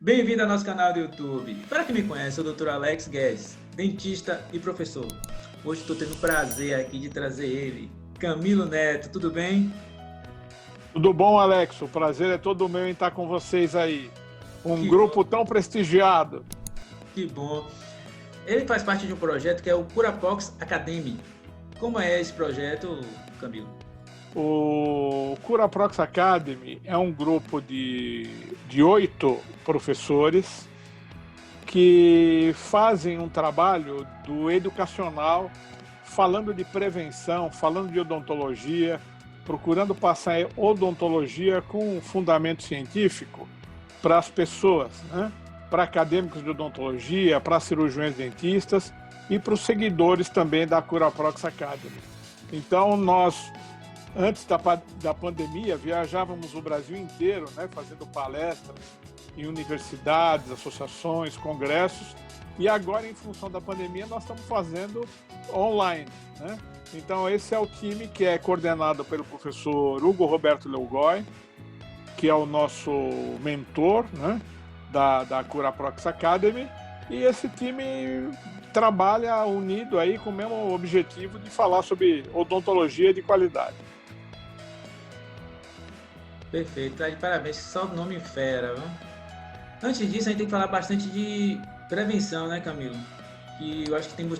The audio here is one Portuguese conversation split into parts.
Bem-vindo ao nosso canal do YouTube. Para quem me conhece, eu sou o Dr. Alex Guedes, dentista e professor. Hoje estou tendo o prazer aqui de trazer ele, Camilo Neto. Tudo bem? Tudo bom, Alex? O prazer é todo meu em estar com vocês aí. Um Que bom, grupo tão prestigiado. que bom. Ele faz parte de um projeto que é o Curaprox Academy. Como é esse projeto, Camilo? O Curaprox Academy é um grupo de 8 professores que fazem um trabalho do educacional, falando de prevenção, falando de odontologia, procurando passar odontologia com fundamento científico para as pessoas, né? Para acadêmicos de odontologia, para cirurgiões dentistas e para os seguidores também da Curaprox Academy. Então, nós, antes da pandemia, viajávamos o Brasil inteiro, né? Fazendo palestras em universidades, associações, congressos, e agora, em função da pandemia, nós estamos fazendo online, né? Então, esse é o time que é coordenado pelo professor Hugo Roberto Leugói, que é o nosso mentor, né, da Curaprox Academy, e esse time trabalha unido aí com o mesmo objetivo de falar sobre odontologia de qualidade. Perfeito, tá de parabéns, só o nome fera, viu? Antes disso, a gente tem que falar bastante de prevenção, né, Camilo? Que eu acho que tem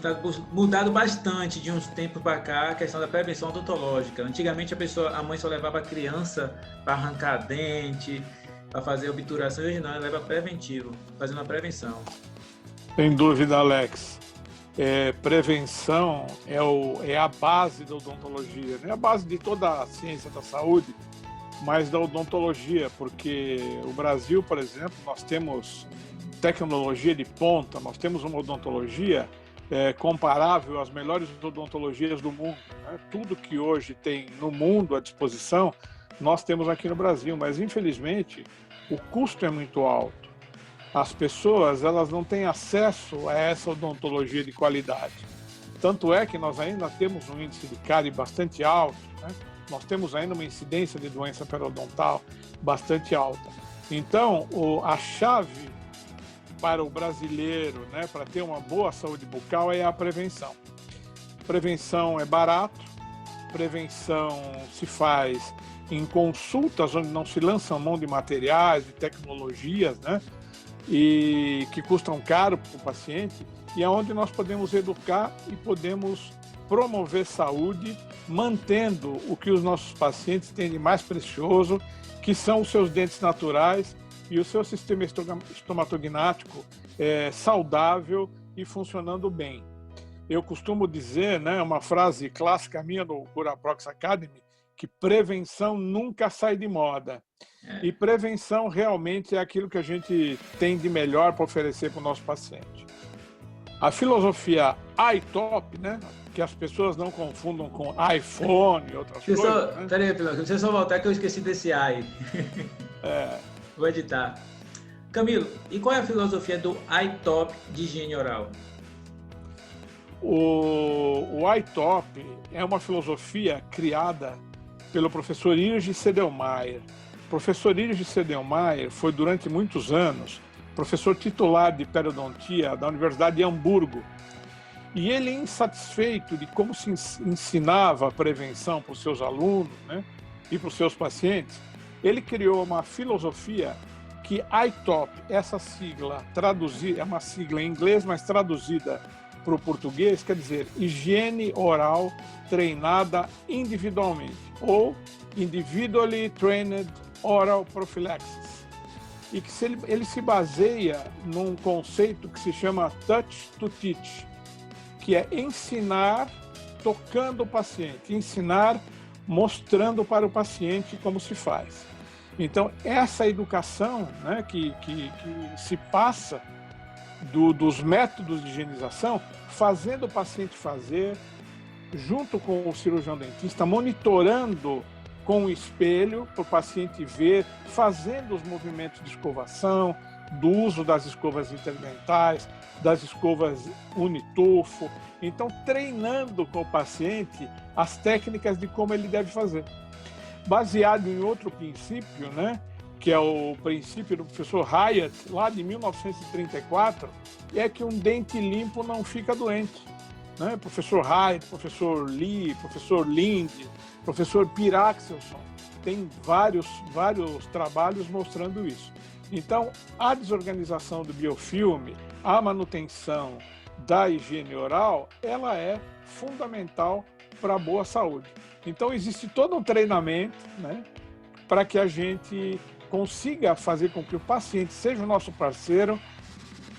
mudado bastante de uns tempos para cá a questão da prevenção odontológica. Antigamente a mãe só levava a criança para arrancar dente, para fazer obturação, hoje não, ela leva preventivo, fazendo a prevenção. Sem dúvida, Alex. Prevenção é a base da odontologia, né? A base de toda a ciência da saúde, mas da odontologia, porque o Brasil, por exemplo, nós temos tecnologia de ponta, nós temos uma odontologia comparável às melhores odontologias do mundo, né? Tudo que hoje tem no mundo à disposição, nós temos aqui no Brasil, mas infelizmente o custo é muito alto. As pessoas, elas não têm acesso a essa odontologia de qualidade. Tanto é que nós ainda temos um índice de cárie bastante alto, né? Nós temos ainda uma incidência de doença periodontal bastante alta. Então, a chave para o brasileiro, né, para ter uma boa saúde bucal é a prevenção. Prevenção é barato, prevenção se faz em consultas onde não se lançam mão de materiais, de tecnologias, né, e que custam caro para o paciente, e é onde nós podemos educar e podemos promover saúde, mantendo o que os nossos pacientes têm de mais precioso, que são os seus dentes naturais e o seu sistema estomatognático saudável e funcionando bem. Eu costumo dizer, né, uma frase clássica minha do Curaprox Academy, que prevenção nunca sai de moda. E prevenção realmente é aquilo que a gente tem de melhor para oferecer para o nosso paciente. A filosofia iTop, né, que as pessoas não confundam com iPhone e outras coisas. Né? Peraí, você só voltar que eu esqueci desse AI. Vou editar. Camilo, e qual é a filosofia do iTop de higiene oral? O iTop é uma filosofia criada pelo professor Irgi Sedelmaier. O professor Irgi Sedelmaier foi durante muitos anos professor titular de periodontia da Universidade de Hamburgo. E ele, insatisfeito de como se ensinava a prevenção para os seus alunos, né, e para os seus pacientes, ele criou uma filosofia que iTop, essa sigla traduzida, é uma sigla em inglês, mas traduzida para o português, quer dizer higiene oral treinada individualmente, ou Individually Trained Oral Prophylaxis. E que ele se baseia num conceito que se chama Touch to Teach, que é ensinar tocando o paciente, ensinar mostrando para o paciente como se faz. Então, essa educação, né, que se passa dos métodos de higienização, fazendo o paciente fazer, junto com o cirurgião dentista, monitorando com o espelho, para o paciente ver, fazendo os movimentos de escovação, do uso das escovas interdentais, das escovas unitufo. Então, treinando com o paciente as técnicas de como ele deve fazer. Baseado em outro princípio, né, que é o princípio do professor Hyatt, lá de 1934, é que um dente limpo não fica doente. Né? Professor Hyatt, professor Lee, professor Lind, professor Piraxelson, tem vários trabalhos mostrando isso. Então, a desorganização do biofilme, a manutenção da higiene oral, ela é fundamental para a boa saúde. Então, existe todo um treinamento, né, para que a gente consiga fazer com que o paciente seja o nosso parceiro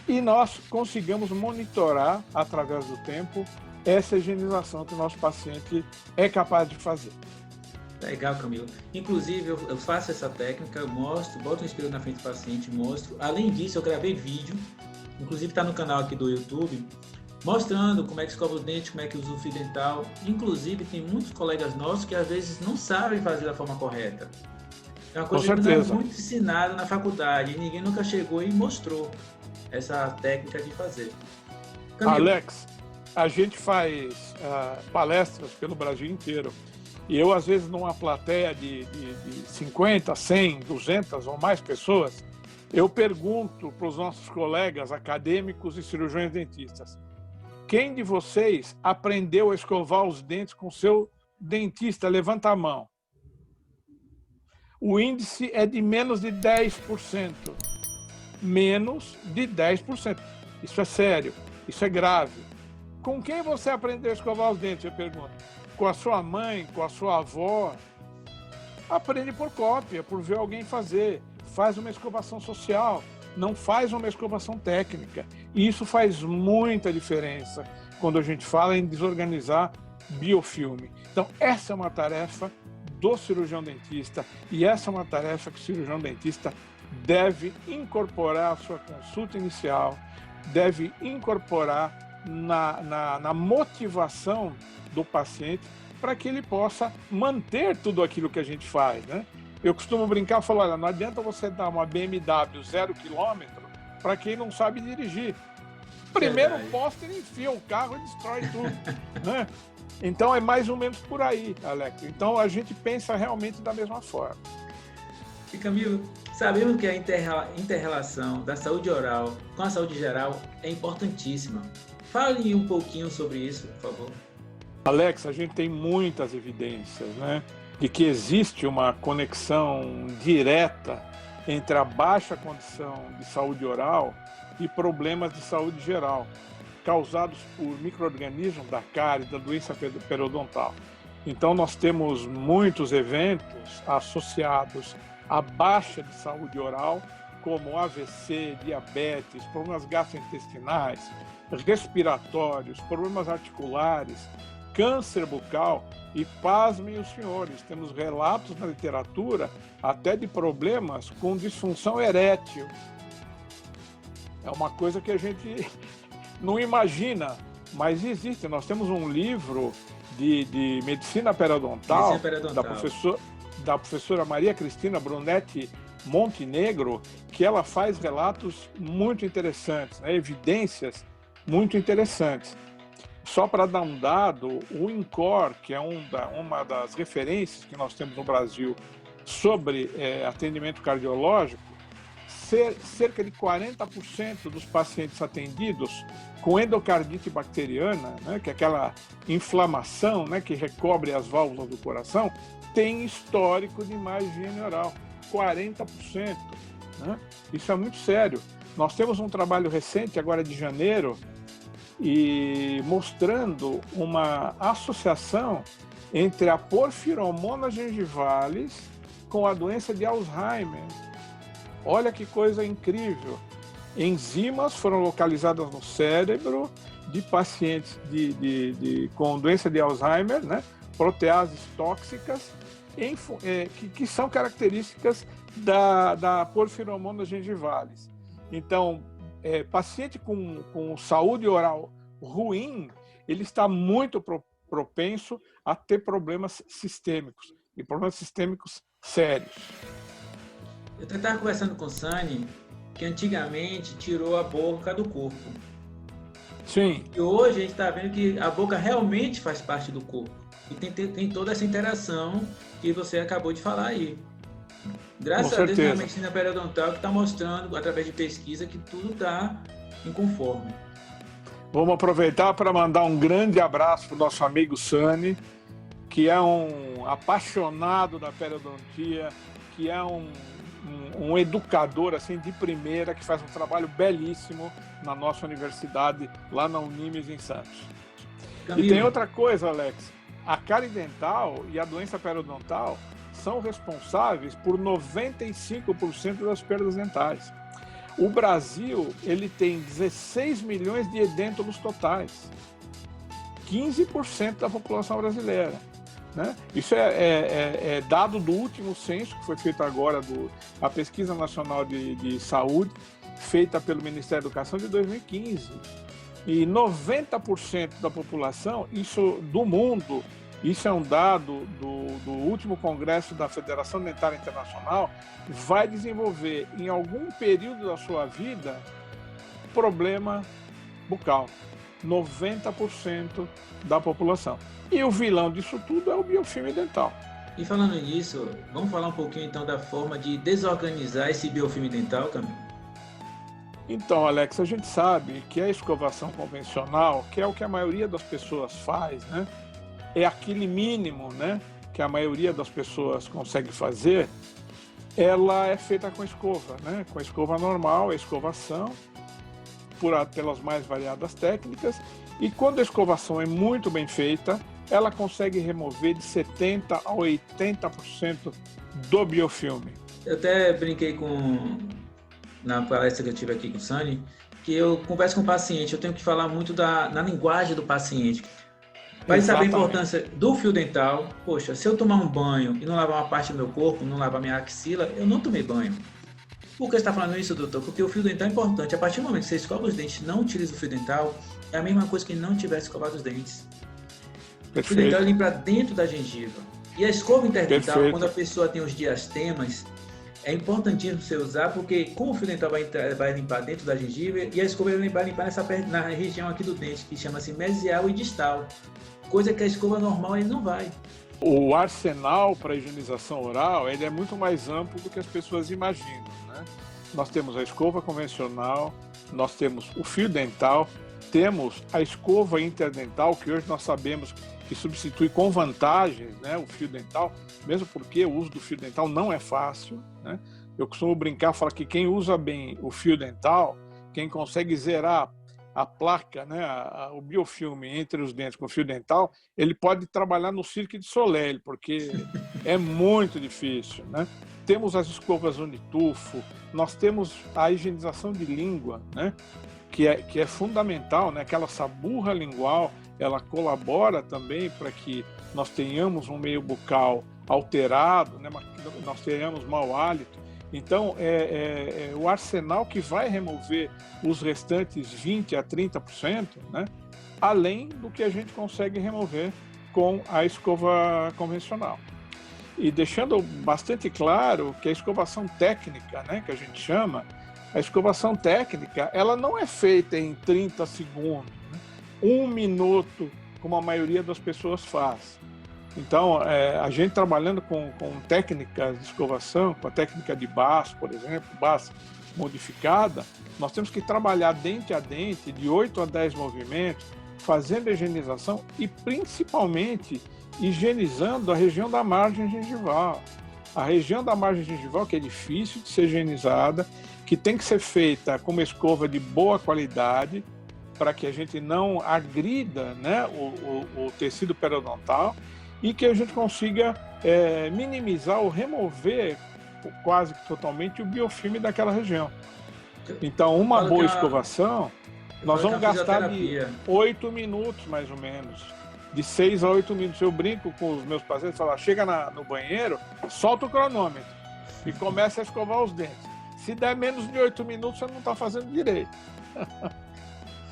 e nós consigamos monitorar, através do tempo, essa higienização que o nosso paciente é capaz de fazer. Legal, Camilo. Inclusive, eu faço essa técnica, eu mostro, boto um espelho na frente do paciente, mostro. Além disso, eu gravei vídeo, inclusive está no canal aqui do YouTube, mostrando como é que escova os dentes, como é que usa o fio dental. Inclusive, tem muitos colegas nossos que às vezes não sabem fazer da forma correta. É uma coisa que não é muito ensinada na faculdade, e ninguém nunca chegou e mostrou essa técnica de fazer. Camilo. Alex, a gente faz palestras pelo Brasil inteiro. E eu, às vezes, numa plateia de 50, 100, 200 ou mais pessoas, eu pergunto para os nossos colegas acadêmicos e cirurgiões dentistas: quem de vocês aprendeu a escovar os dentes com seu dentista? Levanta a mão. O índice é de menos de 10%. Menos de 10%. Isso é sério, isso é grave. Com quem você aprendeu a escovar os dentes, eu pergunto? Com a sua mãe, com a sua avó? Aprende por cópia, por ver alguém fazer. Faz uma escovação social, não faz uma escovação técnica. E isso faz muita diferença quando a gente fala em desorganizar biofilme. Então, essa é uma tarefa do cirurgião dentista, e essa é uma tarefa que o cirurgião dentista deve incorporar à sua consulta inicial, deve incorporar na motivação do paciente para que ele possa manter tudo aquilo que a gente faz, né? Eu costumo brincar e falar: olha, não adianta você dar uma BMW 0 km para quem não sabe dirigir. Primeiro poste, ele enfia o carro e destrói tudo, né? Então é mais ou menos por aí, Alex. Então a gente pensa realmente da mesma forma. E Camilo, sabemos que a inter-relação da saúde oral com a saúde geral é importantíssima. Fale um pouquinho sobre isso, por favor. Alex, a gente tem muitas evidências, né, de que existe uma conexão direta entre a baixa condição de saúde oral e problemas de saúde geral, causados por micro-organismos da cárie, da doença periodontal. Então, nós temos muitos eventos associados à baixa de saúde oral, como AVC, diabetes, problemas gastrointestinais, respiratórios, problemas articulares, câncer bucal e, pasmem os senhores, temos relatos na literatura até de problemas com disfunção erétil. É uma coisa que a gente não imagina, mas existe. Nós temos um livro de medicina periodontal, da professora Maria Cristina Brunetti Montenegro, que ela faz relatos muito interessantes, né? Evidências muito interessantes. Só para dar um dado, o INCOR, que é uma das referências que nós temos no Brasil sobre atendimento cardiológico, cerca de 40% dos pacientes atendidos com endocardite bacteriana, né, que é aquela inflamação, né, que recobre as válvulas do coração, tem histórico de má higiene oral. 40%. Né? Isso é muito sério. Nós temos um trabalho recente, agora de janeiro, e mostrando uma associação entre a porfiromona gengivalis com a doença de Alzheimer. Olha que coisa incrível. Enzimas foram localizadas no cérebro de pacientes com doença de Alzheimer, né? Proteases tóxicas, que são características da porfiromona gengivalis. Então, paciente com saúde oral ruim, ele está muito propenso a ter problemas sistêmicos, e problemas sistêmicos sérios. Eu estava conversando com o Sani, que antigamente tirou a boca do corpo. Sim. E hoje a gente está vendo que a boca realmente faz parte do corpo. E tem toda essa interação que você acabou de falar aí. Graças a Deus, a medicina periodontal que está mostrando, através de pesquisa, que tudo está em conforme. Vamos aproveitar para mandar um grande abraço para o nosso amigo Sani, que é um apaixonado da periodontia, que é um educador assim, de primeira, que faz um trabalho belíssimo na nossa universidade, lá na Unimes, em Santos. Camilo. E tem outra coisa, Alex. A cárie dental e a doença periodontal são responsáveis por 95% das perdas dentais. O Brasil, ele tem 16 milhões de edêntulos totais, 15% da população brasileira, né? Isso é dado do último censo, que foi feito agora, a Pesquisa Nacional de Saúde, feita pelo Ministério da Educação de 2015. E 90% da população, isso do mundo, isso é um dado do último congresso da Federação Dentária Internacional, vai desenvolver em algum período da sua vida problema bucal. 90% da população. E o vilão disso tudo é o biofilme dental. E falando nisso, vamos falar um pouquinho então da forma de desorganizar esse biofilme dental, Camilo? Então, Alex, a gente sabe que a escovação convencional, que é o que a maioria das pessoas faz, né? É aquele mínimo, né, que a maioria das pessoas consegue fazer, ela é feita com escova, né? Com a escova normal, a escovação, pelas mais variadas técnicas, e quando a escovação é muito bem feita, ela consegue remover de 70% a 80% do biofilme. Eu até brinquei na palestra que eu tive aqui com o Sani, que eu converso com o paciente, eu tenho que falar muito na linguagem do paciente. Vai saber a importância do fio dental. Poxa, se eu tomar um banho e não lavar uma parte do meu corpo, não lavar minha axila, eu não tomei banho. Por que você está falando isso, doutor? Porque o fio dental é importante. A partir do momento que você escova os dentes e não utiliza o fio dental, é a mesma coisa que não tivesse escovado os dentes. Perfeito. O fio dental limpa dentro da gengiva. E a escova interdental, perfeito, quando a pessoa tem os diastemas, é importantíssimo você usar, porque como o fio dental vai limpar dentro da gengiva, e a escova vai limpar na região aqui do dente, que chama-se mesial e distal. Coisa que a escova normal ele não vai. O arsenal para a higienização oral ele é muito mais amplo do que as pessoas imaginam, né? Nós temos a escova convencional, nós temos o fio dental, temos a escova interdental, que hoje nós sabemos que substitui com vantagens, né, o fio dental, mesmo porque o uso do fio dental não é fácil, né? Eu costumo brincar, falar que quem usa bem o fio dental, quem consegue zerar a placa, né, o biofilme entre os dentes com o fio dental, ele pode trabalhar no Cirque du Soleil, porque é muito difícil, né? Temos as escovas unitufo, nós temos a higienização de língua, né, que é fundamental, né? Aquela saburra lingual, ela colabora também para que nós tenhamos um meio bucal alterado, né, nós tenhamos mau hálito. Então, é o arsenal que vai remover os restantes 20% a 30%, né, além do que a gente consegue remover com a escova convencional. E deixando bastante claro que a escovação técnica, né, que a gente chama, a escovação técnica, ela não é feita em 30 segundos, né, 1 minuto, como a maioria das pessoas faz. Então, a gente trabalhando com técnicas de escovação, com a técnica de BAS, por exemplo, BAS modificada, nós temos que trabalhar dente a dente, de 8 a 10 movimentos, fazendo a higienização e, principalmente, higienizando a região da margem gengival. A região da margem gengival, que é difícil de ser higienizada, que tem que ser feita com uma escova de boa qualidade, para que a gente não agrida, né, o tecido periodontal, e que a gente consiga minimizar ou remover quase que totalmente o biofilme daquela região. Então, uma boa escovação, nós vamos gastar de 8 minutos, mais ou menos. De 6 a 8 minutos. Eu brinco com os meus pacientes, falo, chega no banheiro, solta o cronômetro e começa a escovar os dentes. Se der menos de 8 minutos, você não está fazendo direito.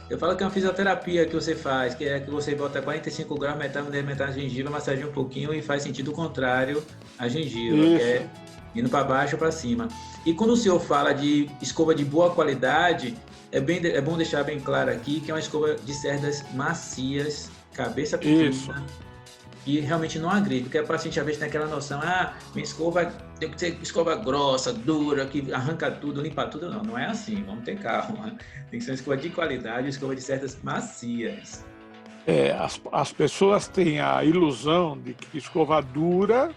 Eu falo que é uma fisioterapia que você faz, que é que você bota 45 graus, metade a gengiva, massageia um pouquinho e faz sentido contrário à gengiva, que é indo para baixo ou para cima. E quando o senhor fala de escova de boa qualidade, é bom deixar bem claro aqui que é uma escova de cerdas macias, cabeça pequena, e realmente não agride, porque a paciente às vezes tem aquela noção, minha escova tem que ser escova grossa, dura, que arranca tudo, limpa tudo. Não, não é assim, vamos ter calma. Tem que ser uma escova de qualidade, escova de cerdas macias. As pessoas têm a ilusão de que escova dura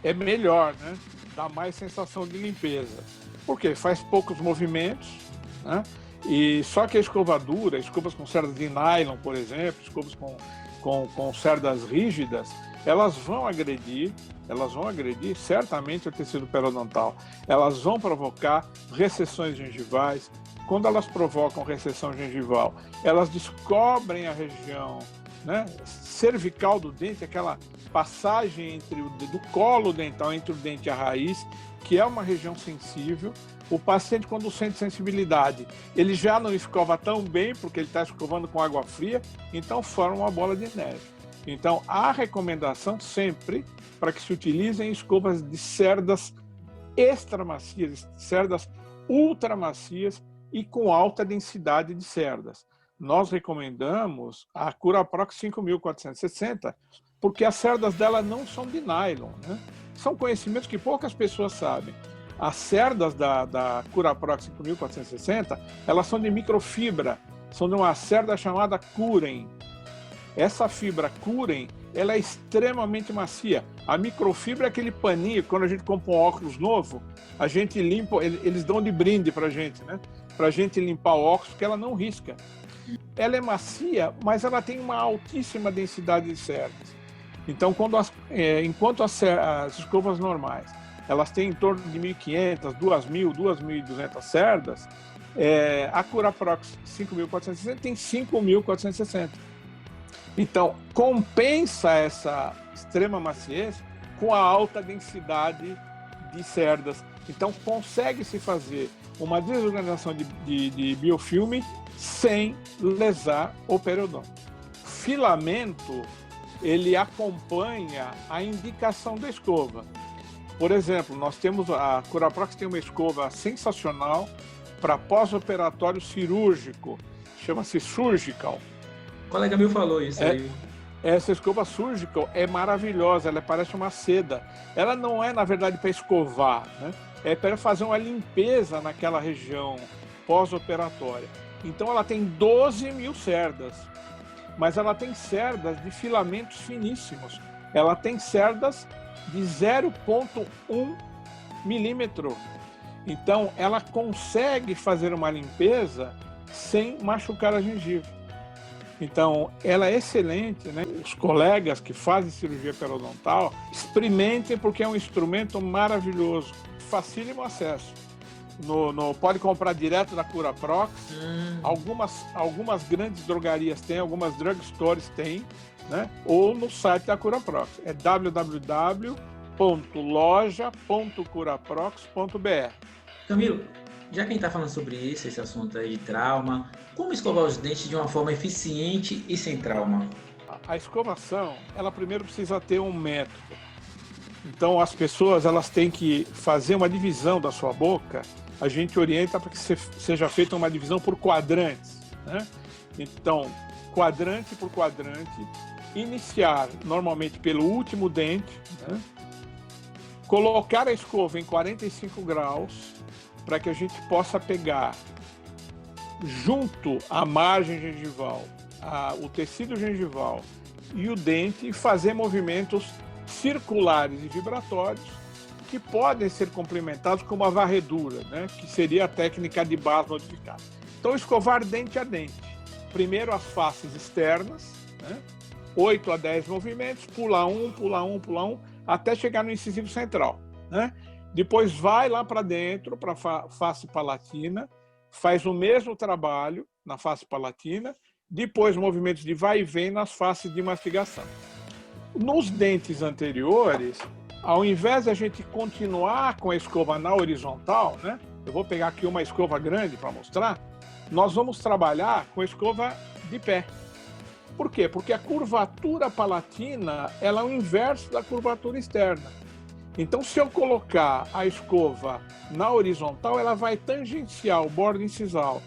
é melhor, né? Dá mais sensação de limpeza. Por quê? Faz poucos movimentos, né? E só que a escova dura, escovas com cerdas de nylon, por exemplo, escovas com cerdas rígidas, elas vão agredir certamente o tecido periodontal. Elas vão provocar recessões gengivais. Quando elas provocam recessão gengival, elas descobrem a região, né, cervical do dente, aquela passagem do colo dental entre o dente e a raiz, que é uma região sensível. O paciente, quando sente sensibilidade, ele já não escova tão bem, porque ele está escovando com água fria, então forma uma bola de neve. Então, há recomendação sempre para que se utilizem escovas de cerdas extramacias, cerdas ultramacias e com alta densidade de cerdas. Nós recomendamos a Curaprox 5460, porque as cerdas dela não são de nylon, né? São conhecimentos que poucas pessoas sabem. As cerdas da Curaprox 5460, elas são de microfibra, são de uma cerda chamada Curen. Essa fibra Curen, ela é extremamente macia. A microfibra é aquele paninho, quando a gente compra um óculos novo, a gente limpa, eles dão de brinde pra gente, né? Pra gente limpar o óculos, porque ela não risca. Ela é macia, mas ela tem uma altíssima densidade de cerdas. Então, enquanto as escovas normais, elas têm em torno de 1.500, 2.000, 2.200 cerdas, a Curaprox 5.460 tem 5.460. Então, compensa essa extrema maciez com a alta densidade de cerdas. Então, consegue-se fazer uma desorganização de biofilme sem lesar o periodonto. O filamento, ele acompanha a indicação da escova. Por exemplo, nós temos a Curaprox tem uma escova sensacional para pós-operatório cirúrgico, chama-se Surgical. O colega meu falou isso aí. Essa escova Surgical é maravilhosa, ela parece uma seda. Ela não é, na verdade, para escovar, né? É para fazer uma limpeza naquela região pós-operatória. Então ela tem 12.000 cerdas, mas ela tem cerdas de filamentos finíssimos. Ela tem cerdas de 0,1 milímetro. Então ela consegue fazer uma limpeza sem machucar a gengiva. Então, ela é excelente, né? Os colegas que fazem cirurgia periodontal, experimentem, porque é um instrumento maravilhoso, facílimo acesso. Pode comprar direto da Curaprox. Algumas grandes drogarias têm, algumas drugstores têm, né? Ou no site da Curaprox. É www.loja.curaprox.br. Camilo, já que a gente está falando sobre isso, esse assunto aí de trauma, como escovar os dentes de uma forma eficiente e sem trauma? A escovação, ela primeiro precisa ter um método. Então, as pessoas, elas têm que fazer uma divisão da sua boca. A gente orienta para que seja feita uma divisão por quadrantes, né? Então, quadrante por quadrante, iniciar normalmente pelo último dente, né? Colocar a escova em 45 graus, para que a gente possa pegar junto à margem gengival, o tecido gengival e o dente e fazer movimentos circulares e vibratórios que podem ser complementados com uma varredura, né? Que seria a técnica de base modificada. Então, escovar dente a dente. Primeiro as faces externas, né? 8 a 10 movimentos, pula um, até chegar no incisivo central, né? Depois vai lá para dentro, para a face palatina, faz o mesmo trabalho na face palatina, depois movimentos de vai e vem nas faces de mastigação. Nos dentes anteriores, ao invés de a gente continuar com a escova na horizontal, né? Eu vou pegar aqui uma escova grande para mostrar, nós vamos trabalhar com a escova de pé. Por quê? Porque a curvatura palatina ela é o inverso da curvatura externa. Então, se eu colocar a escova na horizontal, ela vai tangenciar o bordo incisal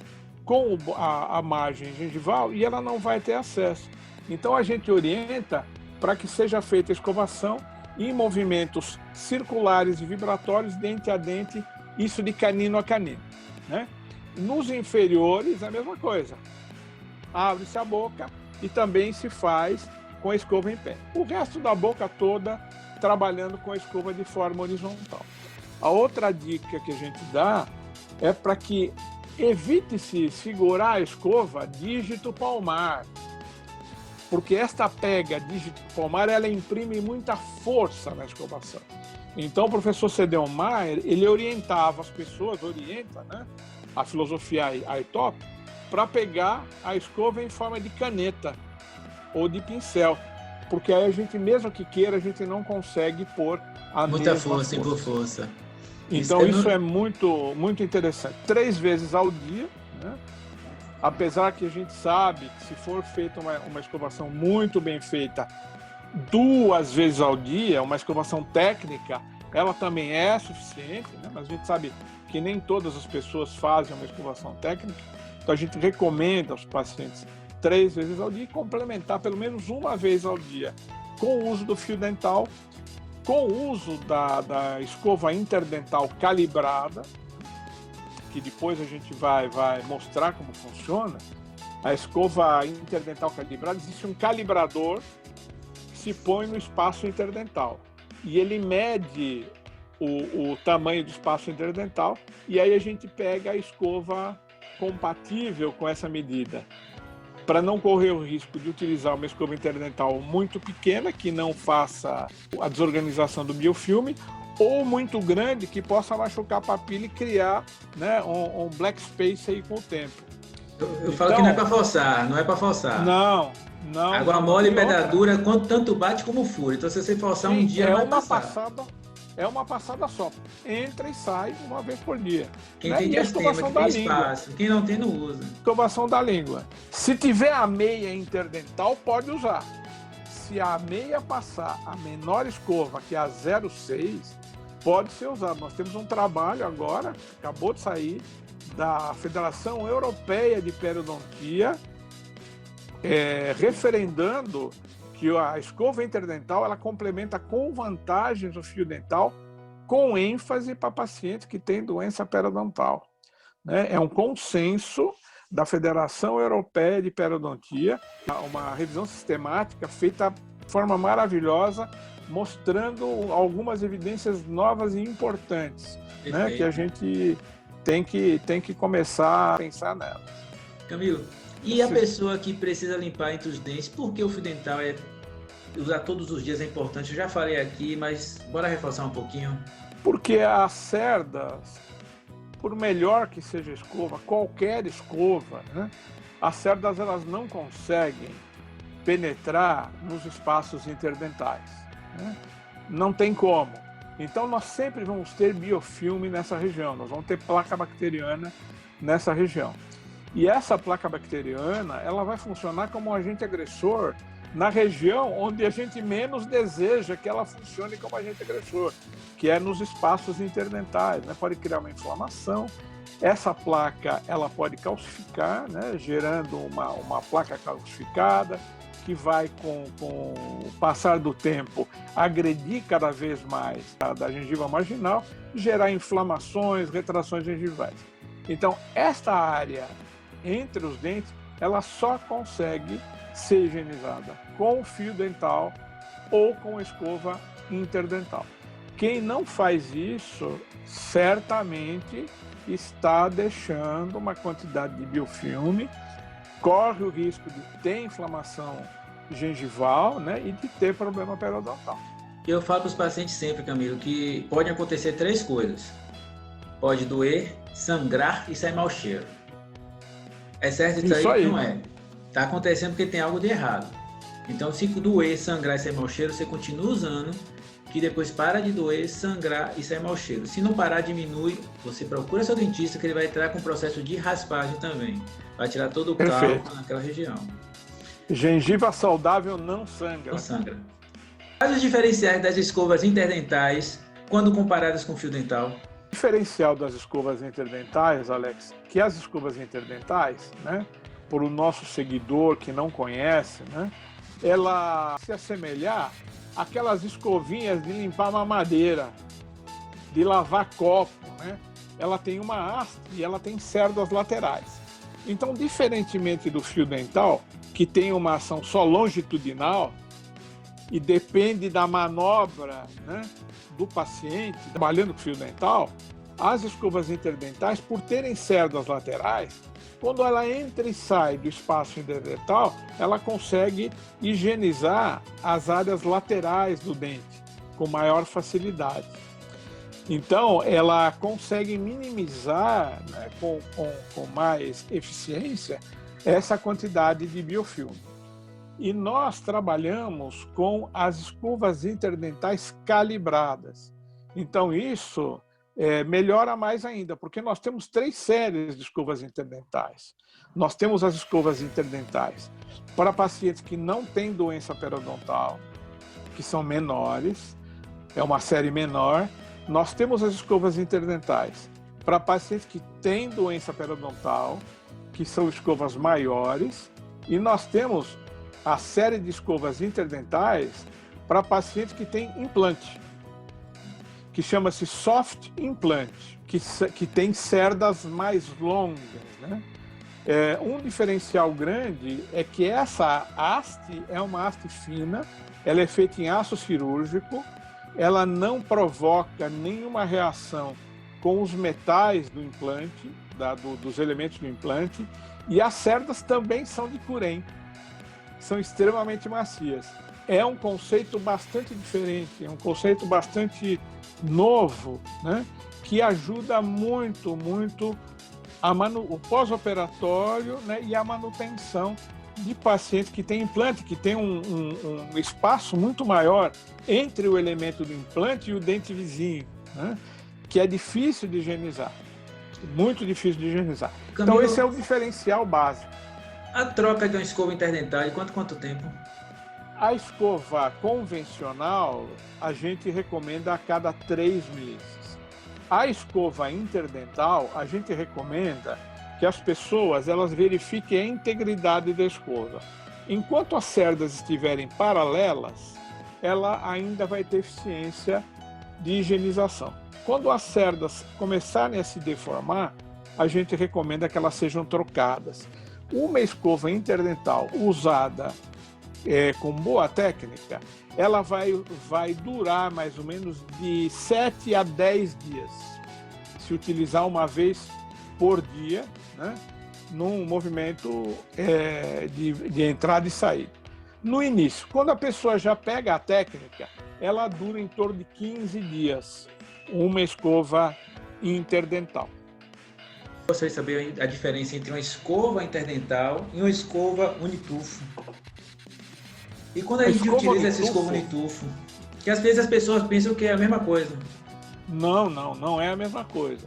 com a margem gengival e ela não vai ter acesso. Então, a gente orienta para que seja feita a escovação em movimentos circulares e vibratórios, dente a dente, isso de canino a canino, né? Nos inferiores, a mesma coisa. Abre-se a boca e também se faz com a escova em pé. O resto da boca toda trabalhando com a escova de forma horizontal. A outra dica que a gente dá é para que evite-se segurar a escova dígito palmar, porque esta pega dígito palmar, ela imprime muita força na escovação. Então o professor Sedlmayr, ele orientava as pessoas, orienta, né, a filosofia iTop, para pegar a escova em forma de caneta ou de pincel, porque aí a gente, mesmo que queira, a gente não consegue pôr a muita mesma força e por força. Então isso é muito, muito interessante. 3 vezes ao dia, né? Apesar que a gente sabe que se for feita uma escovação muito bem feita 2 vezes ao dia, uma escovação técnica, ela também é suficiente, né? Mas a gente sabe que nem todas as pessoas fazem uma escovação técnica, então a gente recomenda aos pacientes 3 vezes ao dia e complementar pelo menos 1 vez ao dia com o uso do fio dental, com o uso da escova interdental calibrada, que depois a gente vai mostrar como funciona. A escova interdental calibrada, existe um calibrador que se põe no espaço interdental e ele mede o tamanho do espaço interdental, e aí a gente pega a escova compatível com essa medida, para não correr o risco de utilizar uma escova interdental muito pequena, que não faça a desorganização do biofilme, ou muito grande, que possa machucar a papila e criar, né, um black space aí com o tempo. Eu falo que não é para forçar, não é para forçar. Não. Água mole e pedra dura, quanto tanto bate como fura. Então, se você forçar um dia, vai passar. É uma passada só. Entra e sai 1 vez por dia. Quem né? tem diastema, quem tem espaço. Quem não tem, não usa. Escovação da língua. Se tiver a meia interdental, pode usar. Se a meia passar a menor escova, que é a 0,6, pode ser usado. Nós temos um trabalho agora, acabou de sair, da Federação Europeia de Periodontia, referendando que a escova interdental ela complementa com vantagens o fio dental, com ênfase para pacientes que têm doença periodontal. Né? É um consenso da Federação Europeia de Periodontia, uma revisão sistemática feita de forma maravilhosa, mostrando algumas evidências novas e importantes, né? Que a gente tem que começar a pensar nelas. Camilo, e a pessoa que precisa limpar entre os dentes, por que o fio dental usar todos os dias é importante? Eu já falei aqui, mas bora reforçar um pouquinho. Porque as cerdas, por melhor que seja a escova, qualquer escova, né, as cerdas elas não conseguem penetrar nos espaços interdentais. Né? Não tem como. Então nós sempre vamos ter biofilme nessa região, nós vamos ter placa bacteriana nessa região. E essa placa bacteriana, ela vai funcionar como um agente agressor na região onde a gente menos deseja que ela funcione como agente agressor, que é nos espaços interdentais, né? Pode criar uma inflamação. Essa placa, ela pode calcificar, né? Gerando uma placa calcificada, que vai, com o passar do tempo, agredir cada vez mais da gengiva marginal, gerar inflamações, retrações gengivais. Então, esta área entre os dentes, ela só consegue ser higienizada com fio dental ou com escova interdental. Quem não faz isso, certamente está deixando uma quantidade de biofilme, corre o risco de ter inflamação gengival, né, e de ter problema periodontal. Eu falo para os pacientes sempre, Camilo, que pode acontecer 3 coisas. Pode doer, sangrar e sair mau cheiro. É certo isso aí? Não é. Está acontecendo porque tem algo de errado. Então, se doer, sangrar e sair mau cheiro, você continua usando, que depois para de doer, sangrar e sair mau cheiro. Se não parar, diminui, você procura seu dentista, que ele vai entrar com um processo de raspagem também. Vai tirar todo o cálculo naquela região. Gengiva saudável não sangra. Não sangra. Quais os diferenciais das escovas interdentais quando comparadas com fio dental? O diferencial das escovas interdentais, Alex, que as escovas interdentais, né, por o nosso seguidor que não conhece, né, ela se assemelhar àquelas escovinhas de limpar mamadeira, de lavar copo, né? Ela tem uma haste e ela tem cerdas laterais. Então, diferentemente do fio dental, que tem uma ação só longitudinal e depende da manobra, né, do paciente trabalhando com fio dental, as escovas interdentais, por terem cerdas laterais, quando ela entra e sai do espaço interdental, ela consegue higienizar as áreas laterais do dente com maior facilidade. Então, ela consegue minimizar, né, com mais eficiência essa quantidade de biofilme. E nós trabalhamos com as escovas interdentais calibradas. Então, isso melhora mais ainda, porque nós temos 3 séries de escovas interdentais. Nós temos as escovas interdentais para pacientes que não têm doença periodontal, que são menores, é uma série menor. Nós temos as escovas interdentais para pacientes que têm doença periodontal, que são escovas maiores, e nós temos a série de escovas interdentais para pacientes que têm implante, que chama-se soft implant, que tem cerdas mais longas, né? Um diferencial grande é que essa haste é uma haste fina, ela é feita em aço cirúrgico, ela não provoca nenhuma reação com os metais do implante, dos elementos do implante, e as cerdas também são de Curem, são extremamente macias. É um conceito bastante diferente, é um conceito bastante novo, né? Que ajuda muito, muito o pós-operatório, né? E a manutenção de pacientes que têm implante, que tem um espaço muito maior entre o elemento do implante e o dente vizinho, né? Que é difícil de higienizar, muito difícil de higienizar. Camilo, então esse é o diferencial básico. A troca de uma escova interdental, e quanto tempo? A escova convencional, a gente recomenda a cada 3 meses. A escova interdental, a gente recomenda que as pessoas elas verifiquem a integridade da escova. Enquanto as cerdas estiverem paralelas, ela ainda vai ter eficiência de higienização. Quando as cerdas começarem a se deformar, a gente recomenda que elas sejam trocadas. Uma escova interdental usada com boa técnica, ela vai durar mais ou menos de 7 a 10 dias, se utilizar uma vez por dia, né, num movimento de entrada e saída. No início, quando a pessoa já pega a técnica, ela dura em torno de 15 dias, uma escova interdental. Gostaria de saber a diferença entre uma escova interdental e uma escova unitufo. E quando a gente utiliza essa escova unitufo, que às vezes as pessoas pensam que é a mesma coisa. Não é a mesma coisa.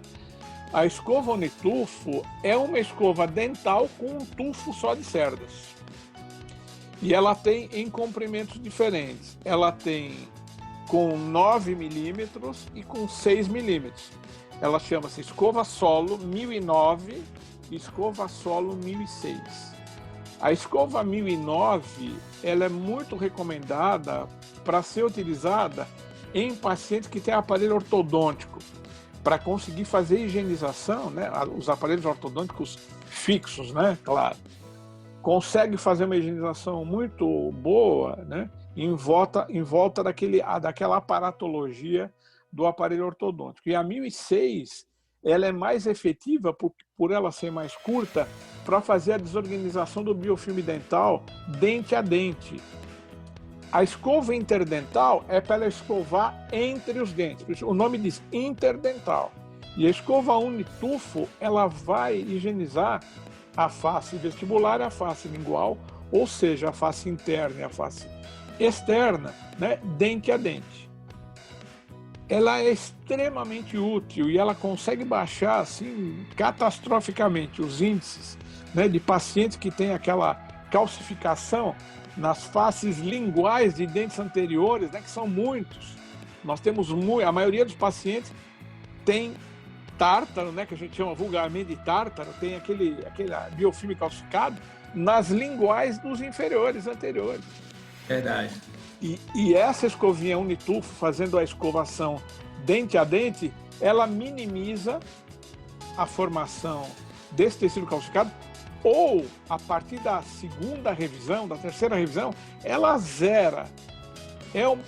A escova unitufo é uma escova dental com um tufo só de cerdas. E ela tem em comprimentos diferentes. Ela tem com 9 milímetros e com 6 milímetros. Ela chama-se escova solo 1009 e escova solo 1006. A escova 1009 ela é muito recomendada para ser utilizada em pacientes que têm aparelho ortodôntico, para conseguir fazer higienização, né? Os aparelhos ortodônticos fixos, né? Claro. Consegue fazer uma higienização muito boa, né? Em volta daquela aparatologia do aparelho ortodôntico. E a 1006 ela é mais efetiva por ela ser mais curta para fazer a desorganização do biofilme dental dente a dente. A escova interdental é para ela escovar entre os dentes. O nome diz interdental. E a escova unitufo ela vai higienizar a face vestibular e a face lingual, ou seja, a face interna e a face externa, né, dente a dente. Ela é extremamente útil e ela consegue baixar assim catastroficamente os índices, né, de pacientes que têm aquela calcificação nas faces linguais de dentes anteriores, né, que são muitos. Nós temos a maioria dos pacientes tem tártaro, né, que a gente chama vulgarmente de tártaro, tem aquele biofilme calcificado nas linguais dos inferiores anteriores. Verdade. E essa escovinha unitufo, fazendo a escovação dente a dente, ela minimiza a formação desse tecido calcificado, ou a partir da segunda revisão, da terceira revisão, ela zera.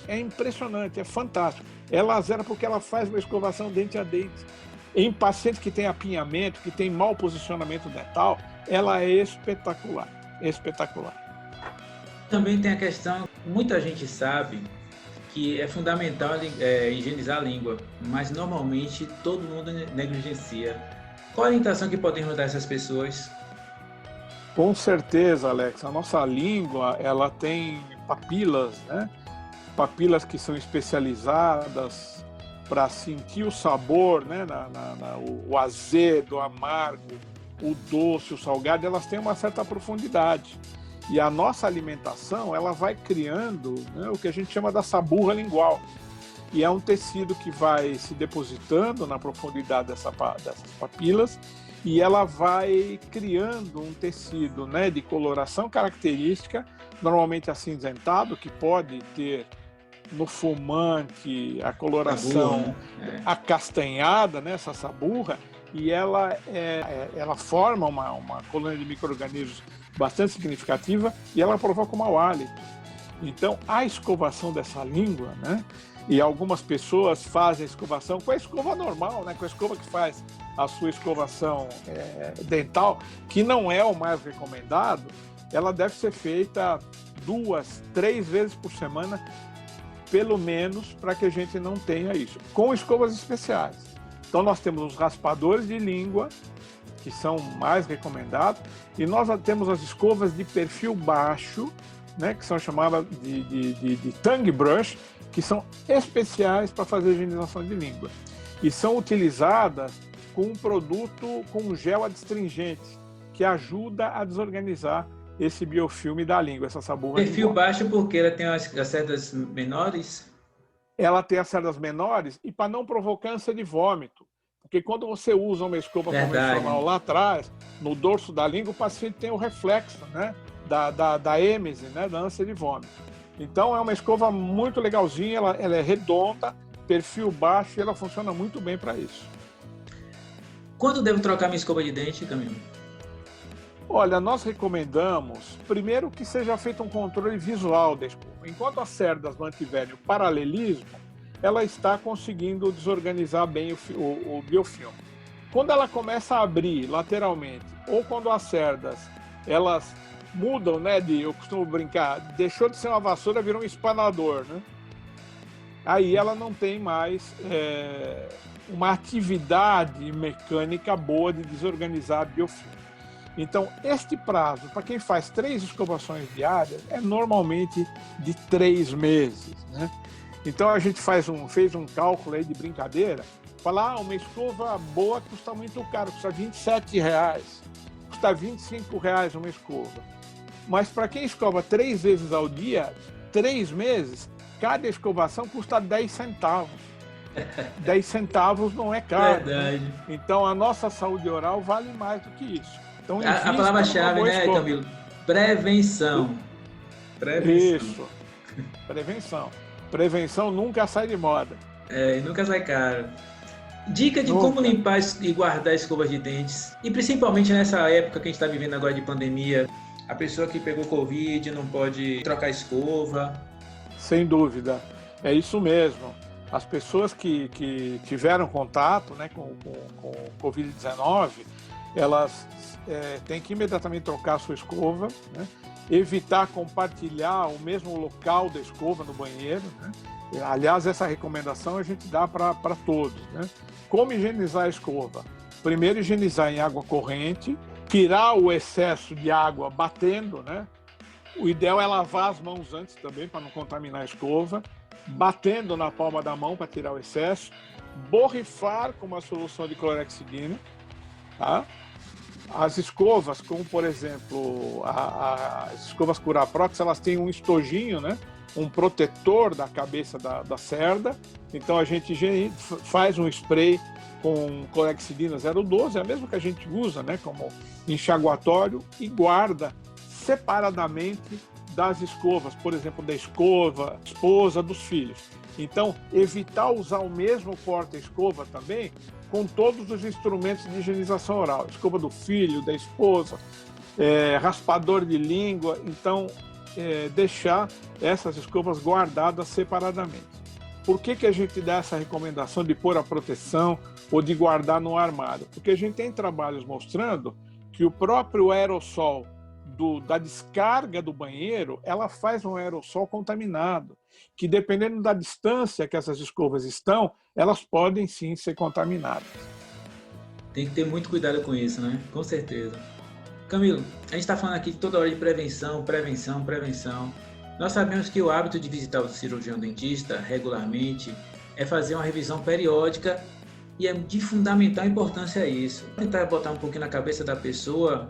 É impressionante, é fantástico. Ela zera porque ela faz uma escovação dente a dente. Em pacientes que têm apinhamento, que têm mau posicionamento dental, ela é espetacular, espetacular. Também tem a questão, muita gente sabe que é fundamental higienizar a língua, mas normalmente todo mundo negligencia. Qual a orientação que podemos dar a essas pessoas? Com certeza, Alex. A nossa língua, ela tem papilas, né? Papilas que são especializadas para sentir o sabor, né? O azedo, o amargo, o doce, o salgado, elas têm uma certa profundidade. E a nossa alimentação, ela vai criando, né, o que a gente chama da saburra lingual. E é um tecido que vai se depositando na profundidade dessas papilas e ela vai criando um tecido, né, de coloração característica, normalmente acinzentado, que pode ter no fumante a coloração acastanhada, né, essa saburra, e ela forma uma colônia de micro-organismos bastante significativa e ela provoca um mau hálito. Então, a escovação dessa língua, né? E algumas pessoas fazem a escovação com a escova normal, né? Com a escova que faz a sua escovação dental, que não é o mais recomendado. Ela deve ser feita 2, 3 vezes por semana, pelo menos, para que a gente não tenha isso. Com escovas especiais. Então, nós temos os raspadores de língua, que são mais recomendados, e nós temos as escovas de perfil baixo, né, que são chamadas de tongue brush, que são especiais para fazer higienização de língua. E são utilizadas com um produto com gel adstringente, que ajuda a desorganizar esse biofilme da língua, essa saburra. Perfil baixo porque ela tem as cerdas menores? Ela tem as cerdas menores e para não provocar ânsia de vômito. Porque quando você usa uma escova convencional lá atrás, no dorso da língua, o paciente tem o reflexo, né, da êmese, né, da ânsia de vômito. Então é uma escova muito legalzinha, ela é redonda, perfil baixo e ela funciona muito bem para isso. Quando devo trocar minha escova de dente, Camilo? Olha, nós recomendamos, primeiro, que seja feito um controle visual da escova. Enquanto as cerdas mantiverem o paralelismo, ela está conseguindo desorganizar bem o biofilme. Quando ela começa a abrir lateralmente, ou quando as cerdas elas mudam, né, eu costumo brincar, deixou de ser uma vassoura, virou um espanador, né? Aí ela não tem mais uma atividade mecânica boa de desorganizar biofilme. Então, este prazo, para quem faz 3 escovações diárias, é normalmente de 3 meses, né? Então a gente fez um cálculo aí de brincadeira, falar, uma escova boa custa muito caro, custa R$27, custa R$25 uma escova. Mas para quem escova 3 vezes ao dia, 3 meses, cada escovação custa 10 centavos. 10 centavos não é caro. Verdade. Né? Então a nossa saúde oral vale mais do que isso. Então, a palavra-chave, né, Camilo? Prevenção. Isso. Prevenção. Prevenção nunca sai de moda. Nunca sai caro. Dica de como limpar e guardar escovas de dentes. E principalmente nessa época que a gente está vivendo agora de pandemia. A pessoa que pegou Covid não pode trocar escova. Sem dúvida. É isso mesmo. As pessoas que tiveram contato, né, com o Covid-19, elas têm que imediatamente trocar a sua escova, né? Evitar compartilhar o mesmo local da escova no banheiro, né? Aliás, essa recomendação a gente dá para todos, né? Como higienizar a escova? Primeiro, higienizar em água corrente, tirar o excesso de água batendo, né? O ideal é lavar as mãos antes também, para não contaminar a escova, batendo na palma da mão para tirar o excesso, borrifar com uma solução de clorexidina, tá? As escovas, como por exemplo, as escovas Curaprox, elas têm um estojinho, né? Um protetor da cabeça da cerda. Então a gente faz um spray com clorexidina 0,12, é a mesma que a gente usa, né? Como enxaguatório, e guarda separadamente das escovas, por exemplo, da esposa, dos filhos. Então, evitar usar o mesmo porta-escova também com todos os instrumentos de higienização oral. Escova do filho, da esposa, raspador de língua. Então, deixar essas escovas guardadas separadamente. Por que a gente dá essa recomendação de pôr a proteção ou de guardar no armário? Porque a gente tem trabalhos mostrando que o próprio aerossol da descarga do banheiro, ela faz um aerossol contaminado, que dependendo da distância que essas escovas estão, elas podem sim ser contaminadas. Tem que ter muito cuidado com isso, né? Com certeza. Camilo, a gente está falando aqui toda hora de prevenção. Nós sabemos que o hábito de visitar o cirurgião dentista regularmente é fazer uma revisão periódica e é de fundamental importância isso. Vou tentar botar um pouquinho na cabeça da pessoa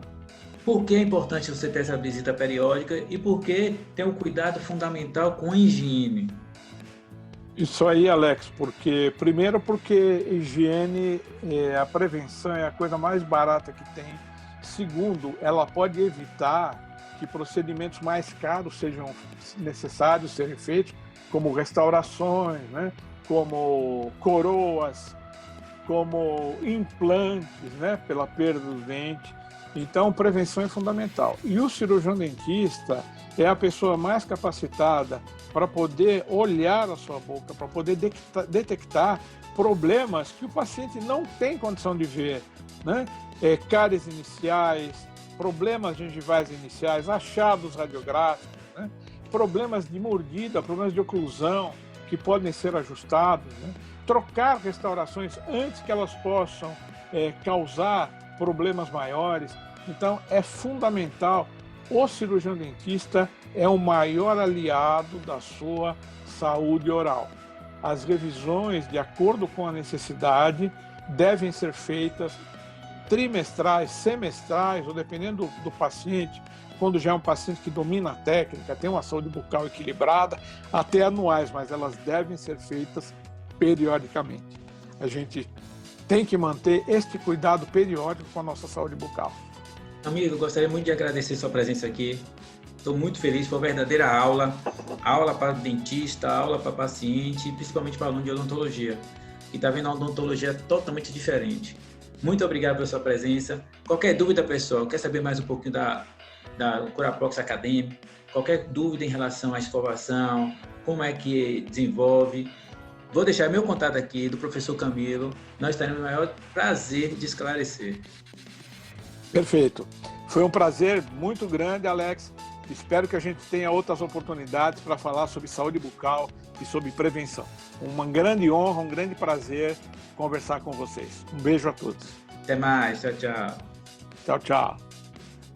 por que é importante você ter essa visita periódica e por que ter um cuidado fundamental com a higiene. Isso aí, Alex, primeiro porque higiene, a prevenção é a coisa mais barata que tem. Segundo, ela pode evitar que procedimentos mais caros sejam necessários serem feitos, como restaurações, né? Como coroas, como implantes, né? Pela perda dos dentes. Então, prevenção é fundamental. E o cirurgião dentista é a pessoa mais capacitada para poder olhar a sua boca, para poder detectar problemas que o paciente não tem condição de ver, né? Cáries iniciais, problemas gengivais iniciais, achados radiográficos, né? Problemas de mordida, problemas de oclusão que podem ser ajustados, né? Trocar restaurações antes que elas possam causar problemas maiores. Então, é fundamental. O cirurgião dentista é o maior aliado da sua saúde oral. As revisões, de acordo com a necessidade, devem ser feitas trimestrais, semestrais, ou dependendo do paciente, quando já é um paciente que domina a técnica, tem uma saúde bucal equilibrada, até anuais, mas elas devem ser feitas periodicamente. A gente tem que manter este cuidado periódico com a nossa saúde bucal. Amigo, gostaria muito de agradecer sua presença aqui. Estou muito feliz, foi uma verdadeira aula para dentista, aula para paciente, principalmente para aluno de odontologia, que está vendo a odontologia totalmente diferente. Muito obrigado pela sua presença. Qualquer dúvida, pessoal, quer saber mais um pouquinho da Curaprox Academy, qualquer dúvida em relação à escovação, como é que desenvolve, vou deixar meu contato aqui do professor Camilo. Nós teremos o maior prazer de esclarecer. Perfeito. Foi um prazer muito grande, Alex. Espero que a gente tenha outras oportunidades para falar sobre saúde bucal e sobre prevenção. Uma grande honra, um grande prazer conversar com vocês. Um beijo a todos. Até mais. Tchau, tchau. Tchau, tchau.